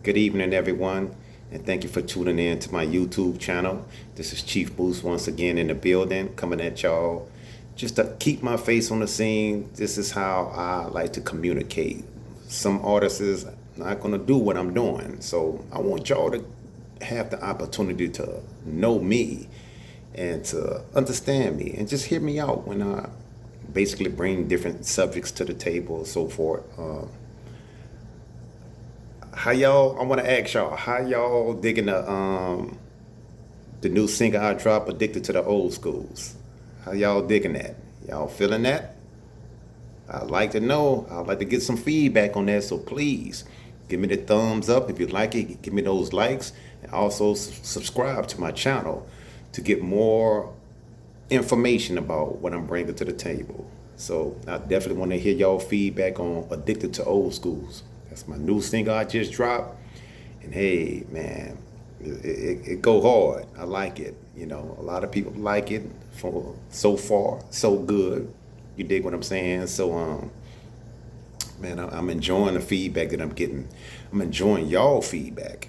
Good evening, everyone, and thank you for tuning in to my YouTube channel. This is Chief Mouche once again in the building, coming at y'all just to keep my face on the scene. This is how I like to communicate. Some artists is not going to do what I'm doing, so I want y'all to have the opportunity to know me and to understand me and just hear me out when I basically bring different subjects to the table and so forth. How y'all? I want to ask y'all, how y'all digging the new single I dropped, "Addicted to the Old Schools"? How y'all digging that? Y'all feeling that? I'd like to know. I'd like to get some feedback on that. So please give me the thumbs up if you like it. Give me those likes, and also subscribe to my channel to get more information about what I'm bringing to the table. So I definitely want to hear y'all feedback on "Addicted to Old Schools." That's my new single I just dropped. And hey, man, it go hard. I like it. You know, a lot of people like it. For so far, so good. You dig what I'm saying? So, man, I'm enjoying the feedback that I'm getting. I'm enjoying y'all feedback.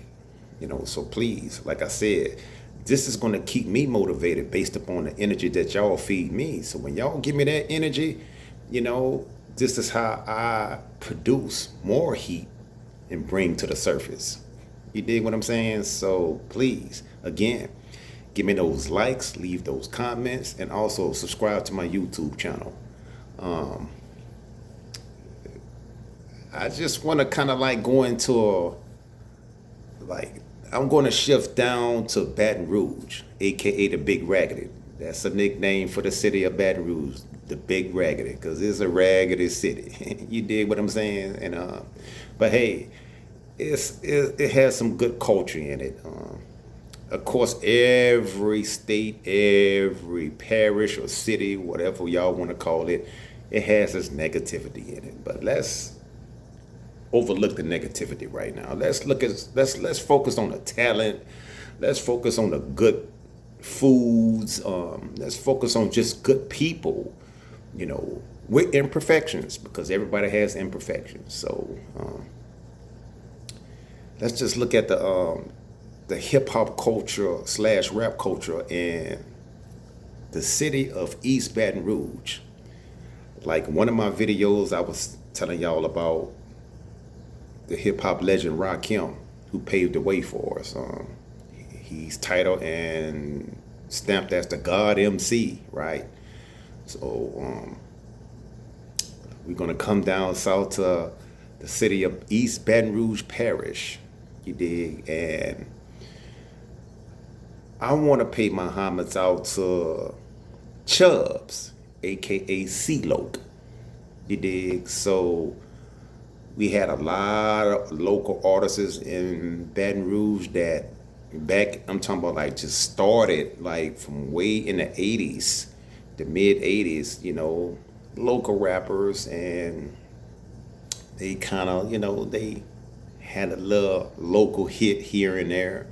You know, so please, like I said, this is going to keep me motivated based upon the energy that y'all feed me. So when y'all give me that energy, you know, this is how I produce more heat and bring to the surface. You dig what I'm saying? So please, again, give me those likes, leave those comments, and also subscribe to my YouTube channel. I just want to kind of like go into I'm going to shift down to Baton Rouge, aka the Big Raggedy. That's a nickname for the city of Baton Rouge, the Big Raggedy, because it's a raggedy city. You dig what I'm saying? And but hey, it has some good culture in it. Of course, every state, every parish or city, whatever y'all want to call it, it has its negativity in it. But let's overlook the negativity right now. Let's focus on the talent. Let's focus on the good foods. Let's focus on just good people, you know, with imperfections, because everybody has imperfections. So let's just look at the hip hop culture / rap culture in the city of East Baton Rouge. Like one of my videos, I was telling y'all about the hip hop legend Rakim, who paved the way for us. He's titled and stamped as the God MC, right? So we're gonna come down south to the city of East Baton Rouge Parish, you dig? And I want to pay my homage out to Chubbs, aka C-Loc, you dig? So we had a lot of local artists in Baton Rouge that I'm talking about like just started like from way in the 80s, the mid 80s, you know, local rappers, and they kind of, you know, they had a little local hit here and there.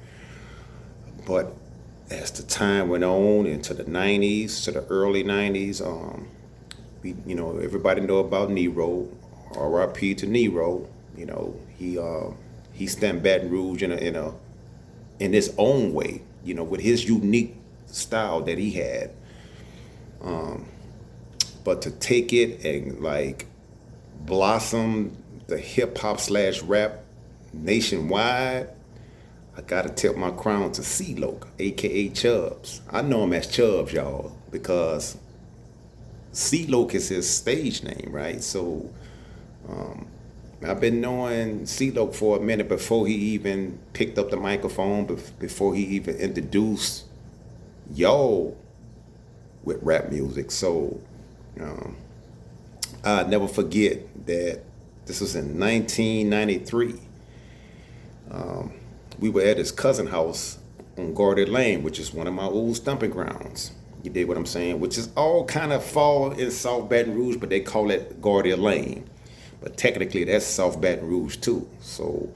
But as the time went on into the 90s, to the early 90s, you know, everybody know about Nero. R.I.P. to Nero. You know, he stamped Baton Rouge in his own way, you know, with his unique style that he had. But to take it and like blossom the hip hop / rap nationwide, I gotta tip my crown to C-Loc, aka Chubbs. I know him as Chubbs, y'all, because C-Loc is his stage name, right? So I've been knowing C-Loc for a minute before he even picked up the microphone, before he even introduced y'all with rap music. So I'll never forget that this was in 1993. We were at his cousin's house on Garden Lane, which is one of my old stomping grounds. You dig what I'm saying? Which is all kind of fall in South Baton Rouge, but they call it Garden Lane. But technically, that's South Baton Rouge too. So,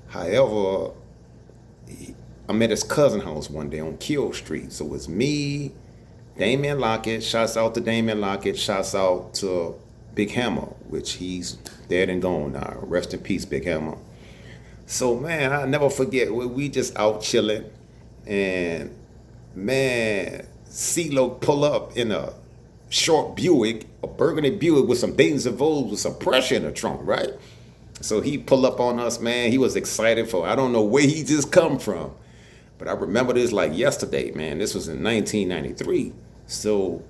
however, I'm at his cousin's house one day on Kill Street. So it's me, Damian Lockett. Shouts out to Damian Lockett. Shouts out to Big Hammer, which he's dead and gone now. Rest in peace, Big Hammer. So man, I never forget we just out chilling, and man, C-Loc pull up in a short Buick, a burgundy Buick with some Dayton's and Vols with some pressure in the trunk, right? So he pull up on us, man. He was excited for I don't know where he just come from, but I remember this like yesterday, man. This was in 1993. So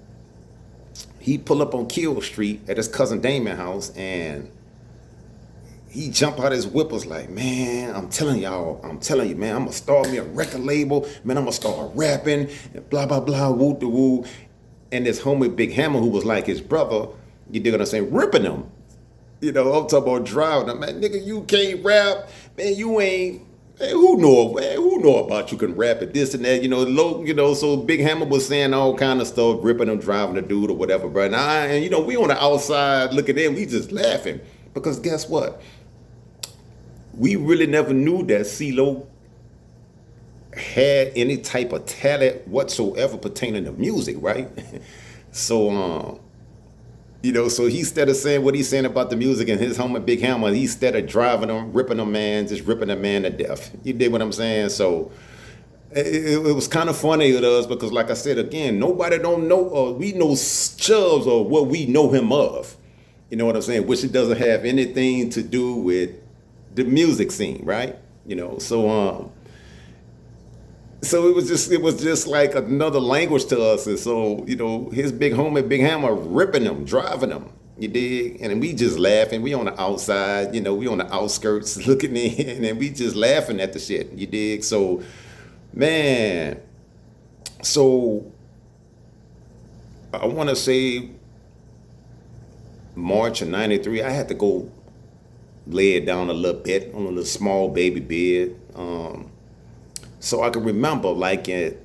he pull up on Kill Street at his cousin Damon house, and he jump out his whip was like, man, I'm telling you, man, I'm gonna start me a record label, man, I'm gonna start rapping, and blah, blah, blah, woo de woo. And this homie Big Hammer, who was like his brother, you dig what I'm saying, ripping him. You know, I'm talking about driving him, man, nigga, you can't rap, man, you ain't, man, who know about you can rap it, this and that, so Big Hammer was saying all kind of stuff, ripping him, driving the dude or whatever, bro. And we on the outside looking in, we just laughing. Because guess what? We really never knew that C-Lo had any type of talent whatsoever pertaining to music, right? So, so he instead of saying what he's saying about the music and his homie Big Hammer, he instead of driving them, ripping them, man, just ripping the man to death. You dig what I'm saying? So it was kind of funny with us because, like I said, again, nobody don't know, we know Chubbs or what we know him of. You know what I'm saying? Which it doesn't have anything to do with the music scene, right? So it was just like another language to us. And so, his big homie, Big Hammer, ripping them, driving them, you dig? And we just laughing. We on the outside, we on the outskirts looking in, and we just laughing at the shit, you dig? So, man, so I want to say March of '93, I had to go lay it down a little bit on a little small baby bed. So I can remember like in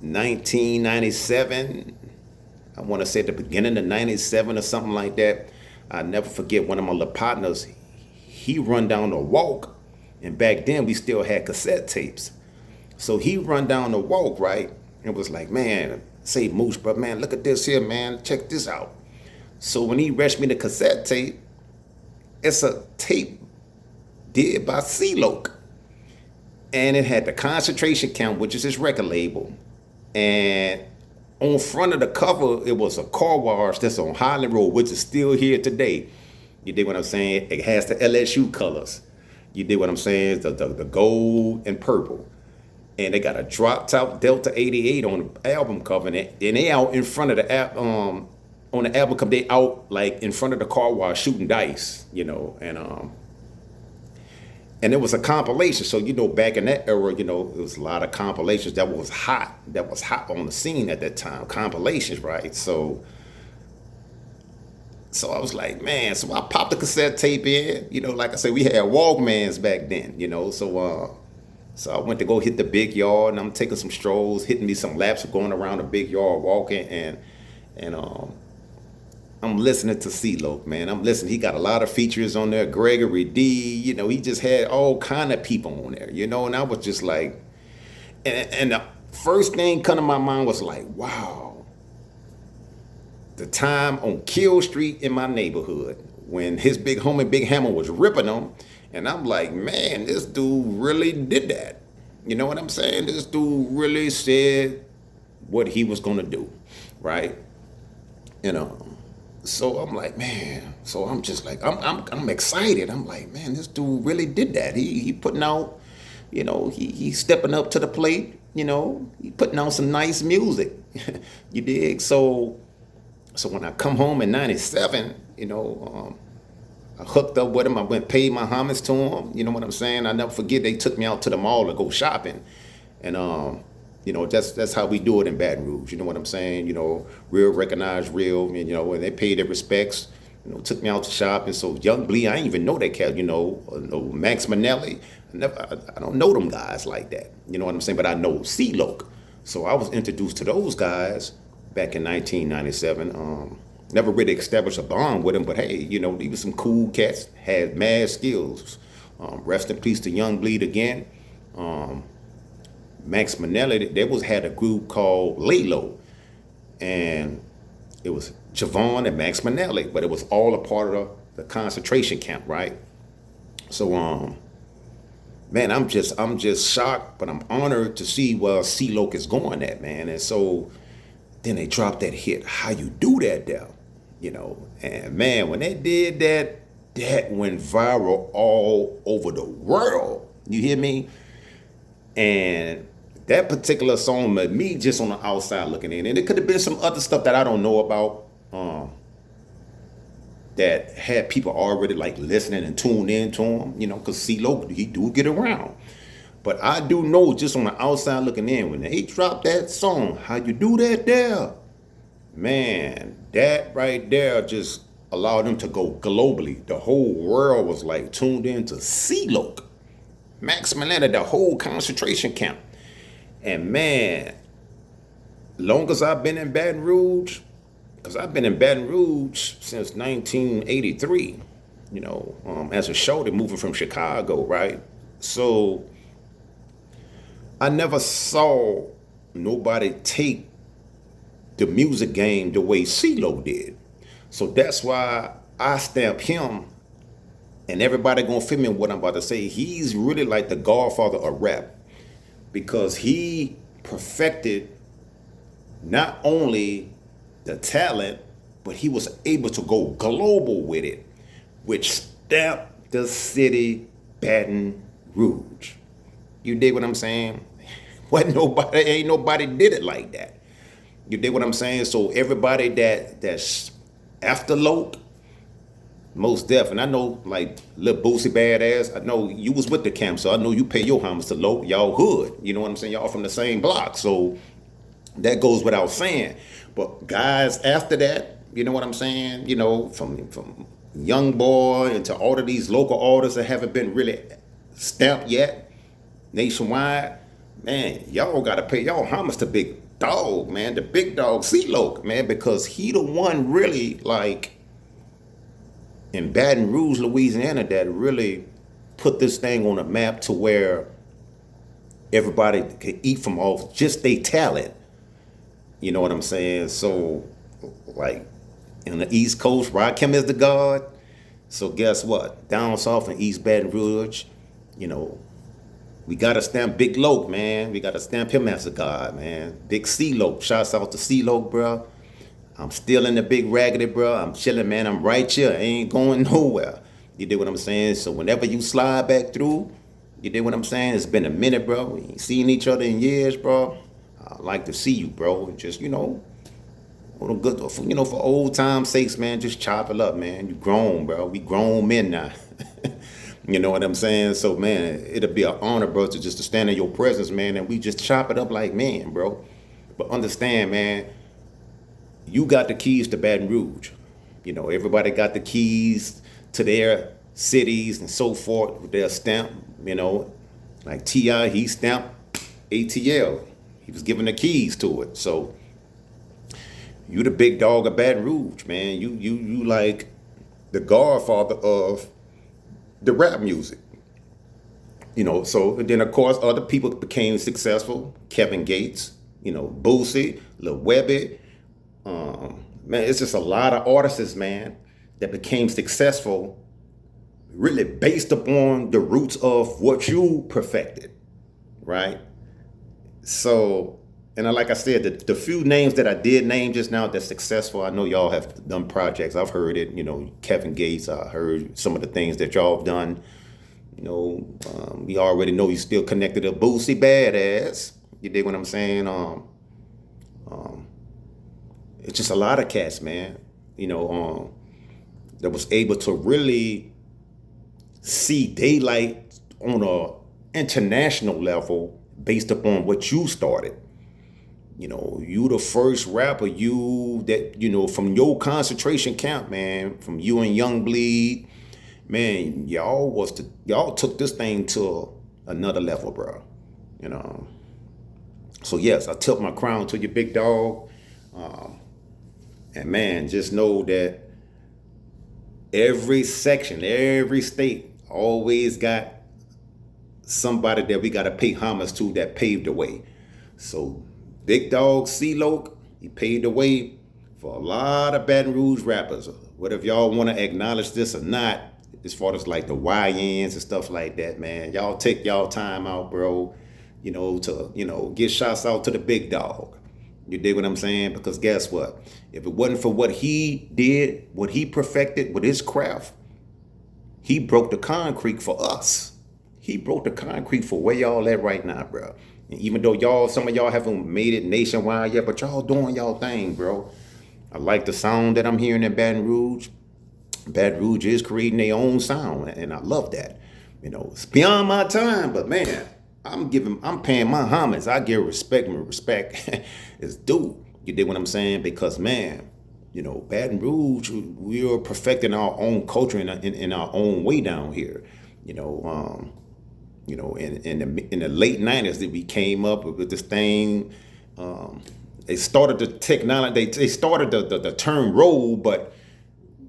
1997, I want to say at the beginning of 97 or something like that. I never forget one of my little partners, he run down the walk, and back then we still had cassette tapes. So he run down the walk, right? And was like, man, say Mouche, but man, look at this here, man, check this out. So when he rushed me the cassette tape, it's a tape did by C-Loc. And it had the Concentration Camp, which is his record label. And on front of the cover, it was a car wash that's on Highland Road, which is still here today. You dig what I'm saying? It has the LSU colors. You dig what I'm saying? The gold and purple. And they got a drop top Delta 88 on the album cover. And they out in front of the on the album cover, they out like in front of the car wash shooting dice, and it was a compilation. So, back in that era, it was a lot of compilations that was hot on the scene at that time, compilations, right? So I was like, man, so I popped the cassette tape in, like I said, we had Walkmans back then, so I went to go hit the big yard, and I'm taking some strolls, hitting me some laps, going around the big yard, walking, and I'm listening to C-Loc, man. I'm listening. He got a lot of features on there. Gregory D, he just had all kind of people on there, and I was just like, and the first thing come to my mind was like, wow, the time on Kill Street in my neighborhood when his big homie Big Hammer was ripping them, and I'm like, man, this dude really did that. You know what I'm saying? This dude really said what he was gonna do, right? So I'm like, man. So I'm just like, I'm excited. I'm like, man, this dude really did that. He putting out, he stepping up to the plate. He putting out some nice music. You dig? So when I come home in '97, I hooked up with him. I went paid my homage to him. You know what I'm saying? I never forget they took me out to the mall to go shopping, and that's how we do it in Baton Rouge. You know what I'm saying? Real recognize real. And they paid their respects. Took me out to shopping. So Young Blee, I didn't even know that cat. Max Manelli. I don't know them guys like that. You know what I'm saying? But I know C-Loc. So I was introduced to those guys back in 1997. Never really established a bond with them, but hey, they were some cool cats. Had mad skills. Rest in peace to Young Bleed again. Max Manelli, they had a group called Lalo, and it was Javon and Max Manelli, but it was all a part of the concentration camp, right? So man, I'm just shocked, but I'm honored to see where C-Loc is going at, man. And so then they dropped that hit. How you do that there? And man, when they did that, that went viral all over the world. You hear me? And that particular song made me just on the outside looking in. And it could have been some other stuff that I don't know about. That had people already like listening and tuned in to him, because C-Loc, he do get around. But I do know just on the outside looking in, when they dropped that song, how you do that there? Man, that right there just allowed them to go globally. The whole world was like tuned in to C-Loc. Maximum Atlanta, the whole concentration camp. And man, long as I've been in Baton Rouge, because I've been in Baton Rouge since 1983, as a shoulder moving from Chicago, right? So I never saw nobody take the music game the way C-Loc did. So that's why I stamp him, and everybody gonna feel me what I'm about to say. He's really like the Godfather of rap, because he perfected not only the talent, but he was able to go global with it, which stamped the city Baton Rouge. You dig what I'm saying? Ain't nobody did it like that. You dig what I'm saying? So everybody that's after Loc, most deaf, and I know like Lil Boosie Badass, I know you was with the camp, so I know you pay your homage to Loc, y'all hood. You know what I'm saying? Y'all from the same block, so that goes without saying. But guys after that, you know what I'm saying? From Young Boy into all of these local artists that haven't been really stamped yet, nationwide, man, y'all gotta pay y'all homage to Big Dog, man, the big dog C-Loc, man, because he the one really like in Baton Rouge, Louisiana, that really put this thing on a map to where everybody could eat from off just their talent. You know what I'm saying? So, like, in the East Coast, Rakim is the God. So guess what? Down south in East Baton Rouge, we got to stamp Big Loc, man. We got to stamp him as a God, man. Big C-Loc. Shouts out to C-Loc, bro. I'm still in the big raggedy, bro. I'm chilling, man. I'm right here. I ain't going nowhere. You dig what I'm saying? So whenever you slide back through, you dig what I'm saying? It's been a minute, bro. We ain't seen each other in years, bro. I'd like to see you, bro. And just, for old time's sakes, man, just chop it up, man. You grown, bro. We grown men now. You know what I'm saying? So, man, it'll be an honor, bro, to stand in your presence, man, and we just chop it up like men, bro. But understand, man, you got the keys to Baton Rouge. Everybody got the keys to their cities and so forth with their stamp, like T.I., he stamped ATL. He was given the keys to it. So you the big dog of Baton Rouge, man. You like the Godfather of the rap music. So and then of course other people became successful. Kevin Gates, Boosie, Lil Webby. Man, it's just a lot of artists, man, that became successful really based upon the roots of what you perfected, right? So, and like I said, the few names that I did name just now that's successful, I know y'all have done projects. I've heard it, Kevin Gates, I heard some of the things that y'all have done. We already know he's still connected to Boosie Badass. You dig what I'm saying? It's just a lot of cats, man, that was able to really see daylight on a international level based upon what you started. You the first rapper, from your concentration camp, man, from you and Young Bleed, man, y'all took this thing to another level, bro. So yes, I tilt my crown to your big dog. And man, just know that every section, every state always got somebody that we got to pay homage to that paved the way. So big dog C-Loc, he paved the way for a lot of Baton Rouge rappers. Whether if y'all want to acknowledge this or not, as far as like the YNs and stuff like that, man, y'all take y'all time out, bro, to, get shots out to the big dog. You dig what I'm saying? Because guess what? If it wasn't for what he did, what he perfected with his craft, he broke the concrete for us. He broke the concrete for where y'all at right now, bro. And even though some of y'all haven't made it nationwide yet, but y'all doing y'all thing, bro. I like the sound that I'm hearing in Baton Rouge. Baton Rouge is creating their own sound, and I love that. It's beyond my time, but man, I'm paying my homage. I give respect when respect is due. You dig what I'm saying? Because man, Baton Rouge, we are perfecting our own culture in our own way down here. In the late '90s that we came up with this thing. They started the technology. They started the term roll, but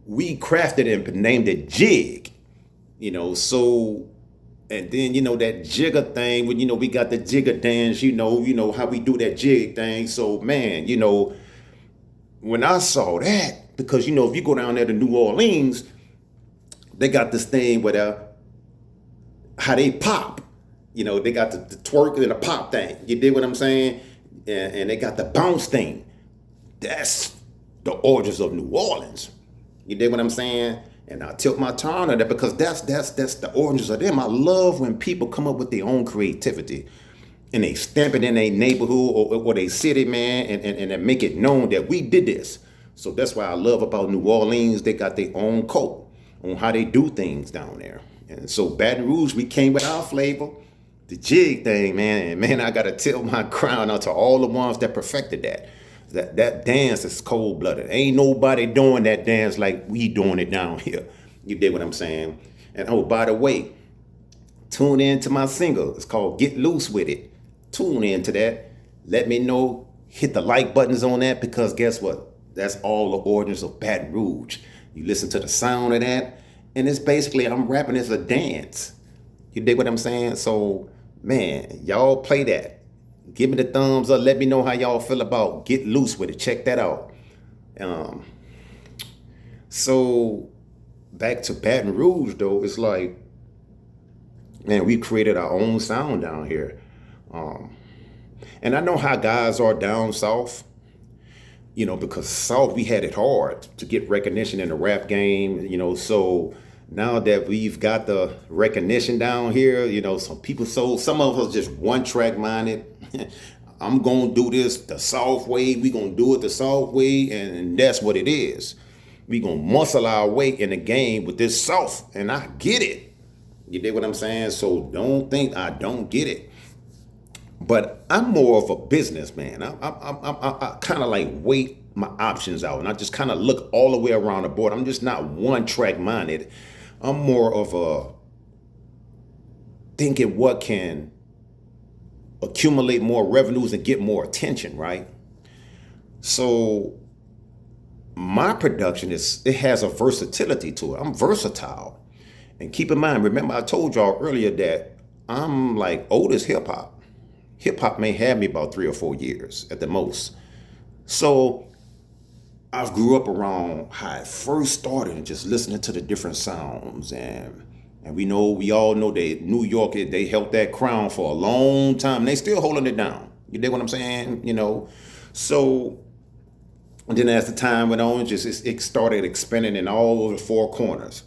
we crafted it and named it jig. So. And then, that jigger thing, when, we got the jigger dance, how we do that jig thing. So, man, when I saw that, because, if you go down there to New Orleans, they got this thing where how they pop. They got the twerk and the pop thing. You dig what I'm saying? And they got the bounce thing. That's the origins of New Orleans. You dig what I'm saying? And I tilt my tongue on that because that's the origins of them. I love when people come up with their own creativity and they stamp it in their neighborhood or their city, man, and make it known that we did this. So that's why I love about New Orleans. They got their own code on how they do things down there. And so Baton Rouge, we came with our flavor, the jig thing, man. And man, I got to tilt my crown out to all the ones that perfected that. That dance is cold-blooded. Ain't nobody doing that dance like we doing it down here. You dig what I'm saying? And oh, by the way, tune in to my single. It's called Get Loose With It. Tune in to that. Let me know. Hit the like buttons on that because guess what? That's all the origins of Baton Rouge. You listen to the sound of that, and it's basically I'm rapping as a dance. You dig what I'm saying? So, man, y'all play that. Give me the thumbs up. Let me know how y'all feel about Get Loose With It. Check that out. So back to Baton Rouge, though, it's like, man, we created our own sound down here. And I know how guys are down south, because south, we had it hard to get recognition in the rap game, so now that we've got the recognition down here, some of us just one track minded. I'm going to do this the South way. We going to do it the South way. And that's what it is. We going to muscle our way in the game with this South. And I get it. You dig what I'm saying? So don't think I don't get it. But I'm more of a businessman. I kind of like weigh my options out. And I just kind of look all the way around the board. I'm just not one track minded. I'm more of a thinking what can accumulate more revenues and get more attention, right? So my production it has a versatility to it. I'm versatile. And keep in mind, remember I told y'all earlier that I'm like old as hip hop. Hip hop may have me about 3 or 4 years at the most. So I grew up around how I first started and just listening to the different sounds and we all know that New York, they held that crown for a long time. They still holding it down. You dig what I'm saying? So and then as the time went on, it started expanding in all over the 4 corners.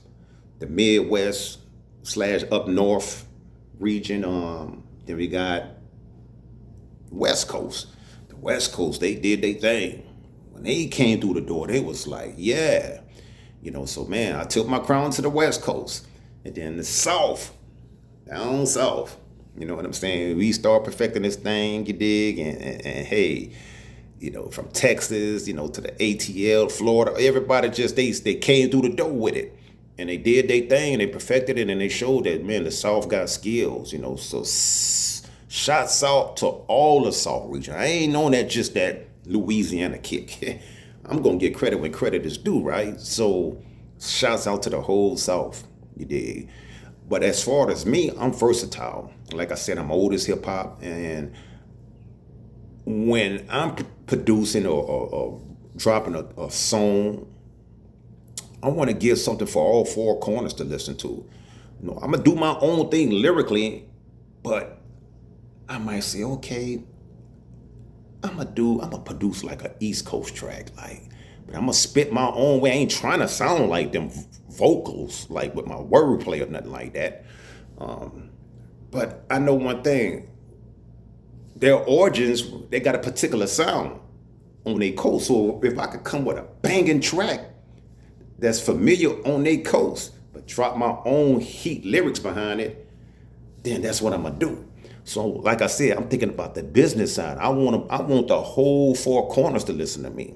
The Midwest / up north region. Then we got West Coast. The West Coast, they did their thing. When they came through the door, they was like, yeah. So man, I took my crown to the West Coast. And then the South, down South, you know what I'm saying? We start perfecting this thing, you dig? And hey, from Texas, to the ATL, Florida, everybody they came through the door with it. And they did their thing and they perfected it and they showed that, man, the South got skills, So shots out to all the South region. I ain't known that just that Louisiana kick. I'm going to get credit when credit is due, right? So shouts out to the whole South. You dig? But as far as me, I'm versatile. Like I said, I'm old as hip hop. And when I'm producing or dropping a song, I want to give something for all four corners to listen to. You know, I'm gonna do my own thing lyrically, but I might say, okay, I'm gonna produce like an East Coast track, like, but I'm gonna spit my own way. I ain't trying to sound like them vocals, like with my wordplay or nothing like that. But I know one thing: their origins, they got a particular sound on their coast. So if I could come with a banging track that's familiar on their coast, but drop my own heat lyrics behind it, then that's what I'm gonna do. So, like I said, I'm thinking about the business side. I want the whole four corners to listen to me.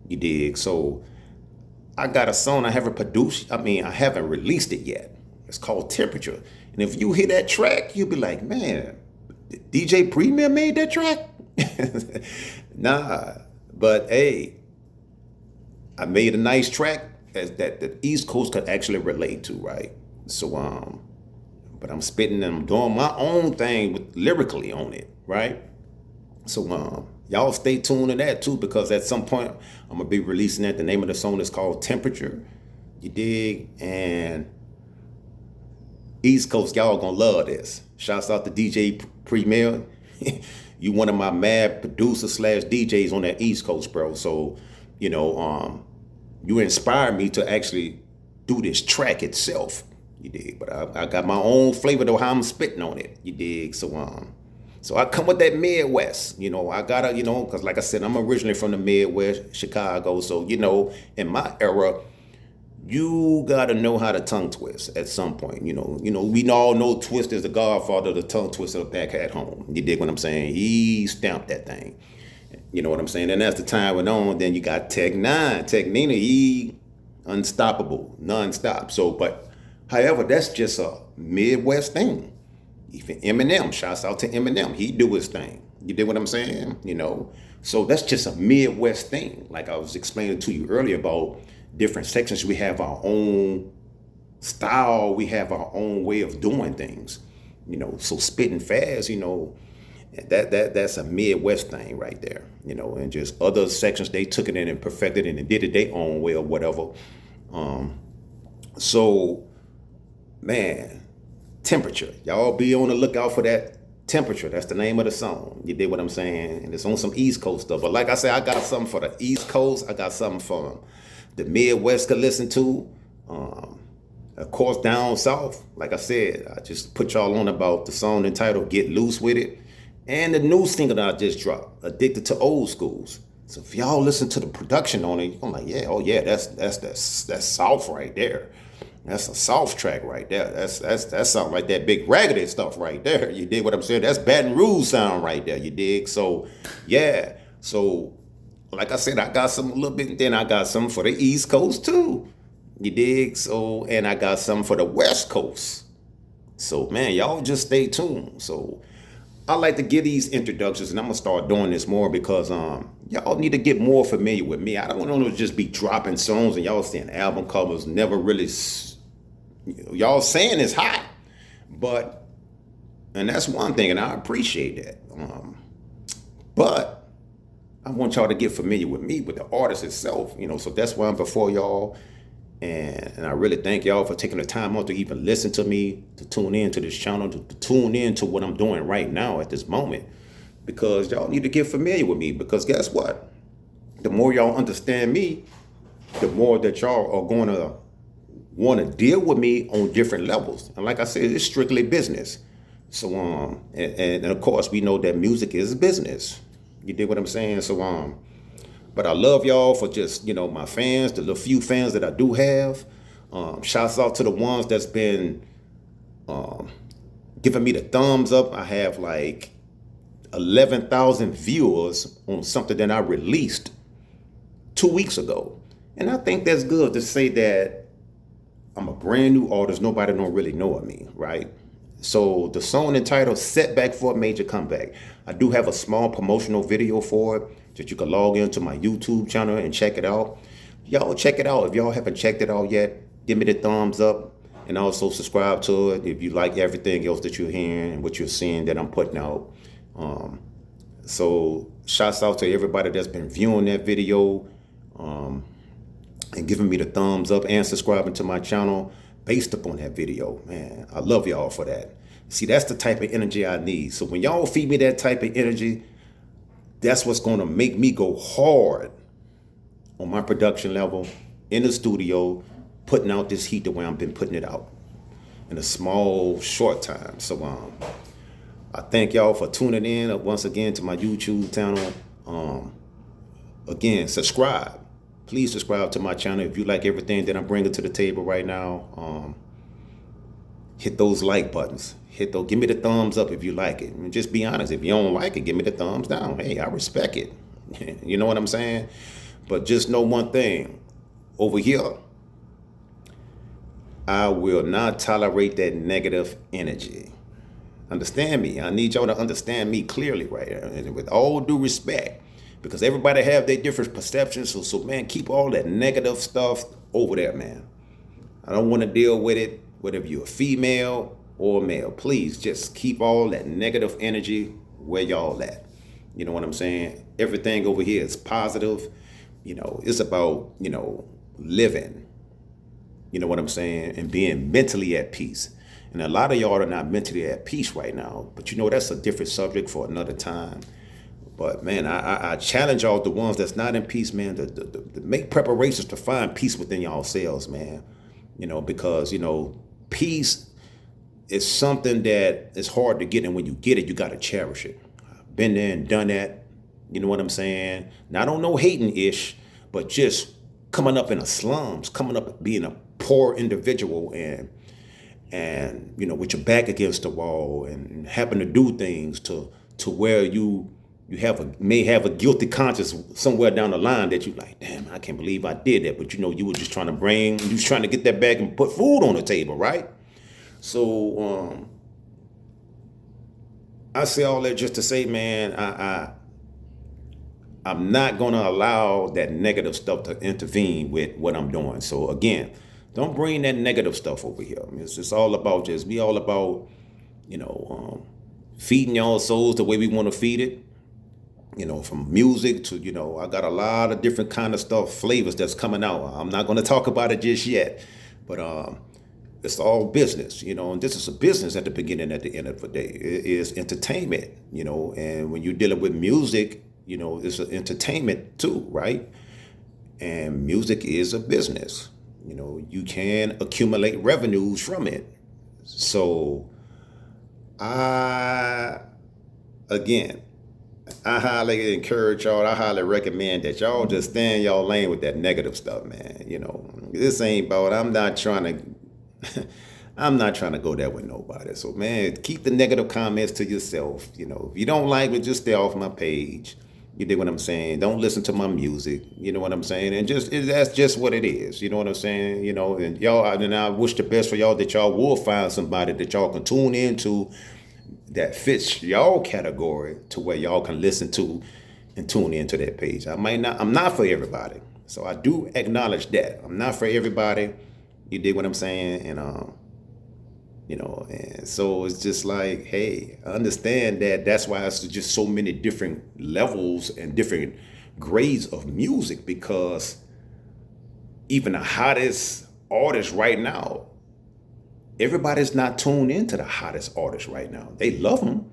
You dig? So, I got a song I haven't produced. I mean, I haven't released it yet. It's called Temperature. And if you hear that track, you'll be like, man, DJ Premier made that track? Nah, but hey, I made a nice track that the East Coast could actually relate to, right? So, but I'm spitting and I'm doing my own thing with lyrically on it, right? So y'all stay tuned to that too, because at some point I'm gonna be releasing that. The name of the song is called Temperature. You dig? And East Coast, y'all gonna love this. Shouts out to DJ Premier. You one of my mad producers / DJs on that East Coast, bro. So, you know, you inspired me to actually do this track itself. You dig? But I got my own flavor though, how I'm spitting on it. You dig? So I come with that Midwest. You know, I gotta, you know, because like I said, I'm originally from the Midwest, Chicago. So, you know, in my era, you gotta know how to tongue twist at some point. You know, we all know Twist is the godfather of the tongue twister back at home. You dig what I'm saying? He stamped that thing. You know what I'm saying? And as the time went on, then you got Tech Nine, Tech Nina, he unstoppable, nonstop. So, but however, that's just a Midwest thing. Even Eminem, shouts out to Eminem. He do his thing. You dig what I'm saying? You know, so that's just a Midwest thing. Like I was explaining to you earlier about different sections. We have our own style. We have our own way of doing things. You know, so spitting fast, you know, that's a Midwest thing right there. You know, and just other sections, they took it in and perfected it and did it their own way or whatever. So, man, Temperature. Y'all be on the lookout for that. Temperature. That's the name of the song. You did what I'm saying? And it's on some East Coast stuff. But like I said, I got something for the East Coast. I got something for the Midwest to listen to. Of course, down south, like I said, I just put y'all on about the song entitled Get Loose With It. And the new single that I just dropped, Addicted to Old Schools. So if y'all listen to the production on it, I'm like, yeah, oh yeah, that's South right there. That's a South track right there. That sound like that Big Raggedy stuff right there. You dig what I'm saying? That's Baton Rouge sound right there. You dig? So yeah. So like I said, I got some a little bit, and then I got some for the East Coast too. You dig? So, and I got some for the West Coast. So man, y'all just stay tuned. So I like to give these introductions, and I'm gonna start doing this more because y'all need to get more familiar with me. I don't want to just be dropping songs and y'all seeing album covers, never really, y'all saying it's hot, but, and that's one thing, and I appreciate that. But I want y'all to get familiar with me, with the artist itself, you know. So that's why I'm before y'all. And I really thank y'all for taking the time out to even listen to me, to tune in to this channel, to tune in to what I'm doing right now at this moment. Because y'all need to get familiar with me. Because guess what? The more y'all understand me, the more that y'all are going to want to deal with me on different levels. And like I said, it's strictly business. So, and of course, we know that music is business. You dig what I'm saying? So, but I love y'all for just, you know, my fans, the little few fans that I do have. Shouts out to the ones that's been giving me the thumbs up. I have like 11,000 viewers on something that I released 2 weeks ago. And I think that's good to say that I'm a brand new artist. Nobody don't really know of me, right? So the song entitled Setback for a Major Comeback. I do have a small promotional video for it that you can log into my YouTube channel and check it out. Y'all check it out. If y'all haven't checked it out yet, give me the thumbs up and also subscribe to it if you like everything else that you're hearing and what you're seeing that I'm putting out. So shouts out to everybody that's been viewing that video. And and giving me the thumbs up and subscribing to my channel based upon that video. Man, I love y'all for that. See, that's the type of energy I need. So when y'all feed me that type of energy, that's what's going to make me go hard on my production level in the studio, putting out this heat the way I've been putting it out in a small, short time. So I thank y'all for tuning in once again to my YouTube channel. Again, subscribe. Please subscribe to my channel if you like everything that I'm bringing to the table right now. Hit those like buttons. Give me the thumbs up if you like it. And just be honest. If you don't like it, give me the thumbs down. Hey, I respect it. You know what I'm saying? But just know one thing. Over here, I will not tolerate that negative energy. Understand me. I need y'all to understand me clearly, right? And with all due respect, because everybody have their different perceptions. So man, keep all that negative stuff over there, man. I don't want to deal with it, whether you're a female or male. Please just keep all that negative energy where y'all at. You know what I'm saying? Everything over here is positive. You know, it's about, living. You know what I'm saying? And being mentally at peace. And a lot of y'all are not mentally at peace right now. But that's a different subject for another time. But man, I challenge y'all, the ones that's not in peace, man, to make preparations to find peace within yourselves, man. Because, peace is something that is hard to get. And when you get it, you got to cherish it. I've been there and done that. You know what I'm saying? Not on no hating ish, but just coming up in the slums, coming up being a poor individual and with your back against the wall and having to do things to where you may have a guilty conscience somewhere down the line that you like, damn, I can't believe I did that. But you were just trying to get that back and put food on the table, right? So I say all that just to say, man, I'm not going to allow that negative stuff to intervene with what I'm doing. So again, don't bring that negative stuff over here. It's just all about feeding y'all souls the way we want to feed it. From music to, I got a lot of different kind of stuff, flavors that's coming out. I'm not going to talk about it just yet, but it's all business, and this is a business at the beginning, at the end of the day. It is entertainment, and when you're dealing with music, it's an entertainment too, right? And music is a business. You can accumulate revenues from it. So I highly encourage y'all. I highly recommend that y'all just stay in y'all lane with that negative stuff, man. This ain't about, I'm not trying to go there with nobody. So man, keep the negative comments to yourself. If you don't like it, just stay off my page. You dig what I'm saying? Don't listen to my music. You know what I'm saying? And that's just what it is. You know what I'm saying? And y'all, and I wish the best for y'all, that y'all will find somebody that y'all can tune into that fits y'all category to where y'all can listen to and tune into that page. I'm not for everybody. So I do acknowledge that. I'm not for everybody. You dig what I'm saying? And and so it's just like, hey, I understand that that's why it's just so many different levels and different grades of music, because even the hottest artists right now, everybody's not tuned into the hottest artists right now. They love them,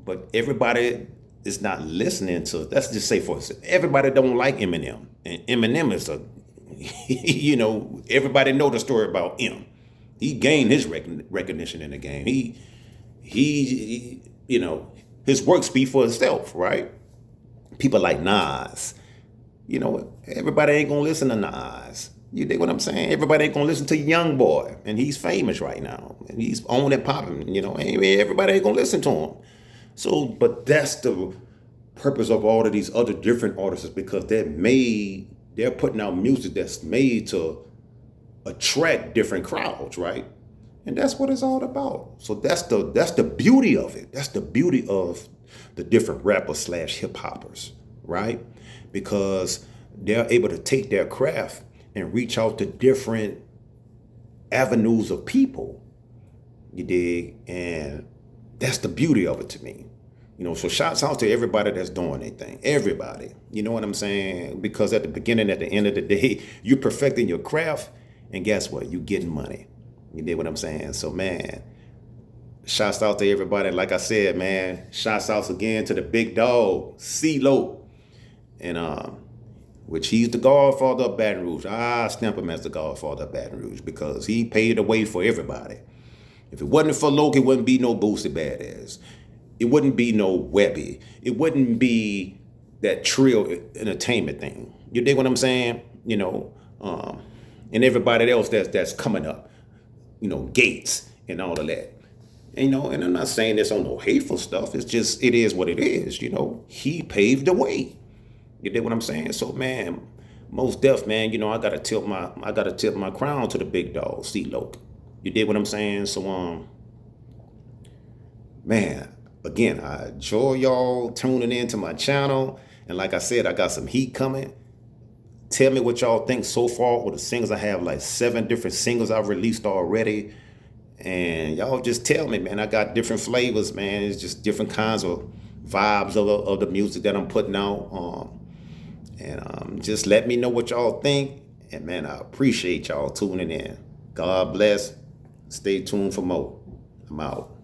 but everybody is not listening to, let's just say for instance, everybody don't like Eminem. And Eminem is everybody know the story about him. He gained his recognition in the game. He his work speak for itself, right? People like Nas, everybody ain't gonna listen to Nas. You dig what I'm saying? Everybody ain't gonna listen to Young Boy, and he's famous right now, and he's on and popping. Everybody ain't gonna listen to him. So, but that's the purpose of all of these other different artists, is because they're putting out music that's made to attract different crowds, right? And that's what it's all about. So that's the beauty of it. That's the beauty of the different rappers / hip hoppers, right? Because they're able to take their craft and reach out to different avenues of people. You dig? And that's the beauty of it to me. So shouts out to everybody that's doing anything. Everybody. You know what I'm saying? Because at the beginning, at the end of the day, you're perfecting your craft, and guess what? You getting money. You did what I'm saying? So man, shouts out to everybody. Like I said, man, shouts out again to the big dog, C-Loc. And which he's the Godfather of Baton Rouge. I stamp him as the Godfather of Baton Rouge because he paved the way for everybody. If it wasn't for Loc, it wouldn't be no Boosie Badass. It wouldn't be no Webby. It wouldn't be that Trill Entertainment thing. You dig what I'm saying? And everybody else that's coming up. Gates and all of that. And I'm not saying this on no hateful stuff. It's just, it is what it is. He paved the way. You dig what I'm saying? So man, most deaf, man, I gotta tip my crown to the big dog, C-Loc. You dig what I'm saying? So man, again, I enjoy y'all tuning in to my channel. And like I said, I got some heat coming. Tell me what y'all think so far with the singles. I have like 7 different singles I've released already. And y'all just tell me, man, I got different flavors, man. It's just different kinds of vibes of the music that I'm putting out. And just let me know what y'all think. And man, I appreciate y'all tuning in. God bless. Stay tuned for more. I'm out.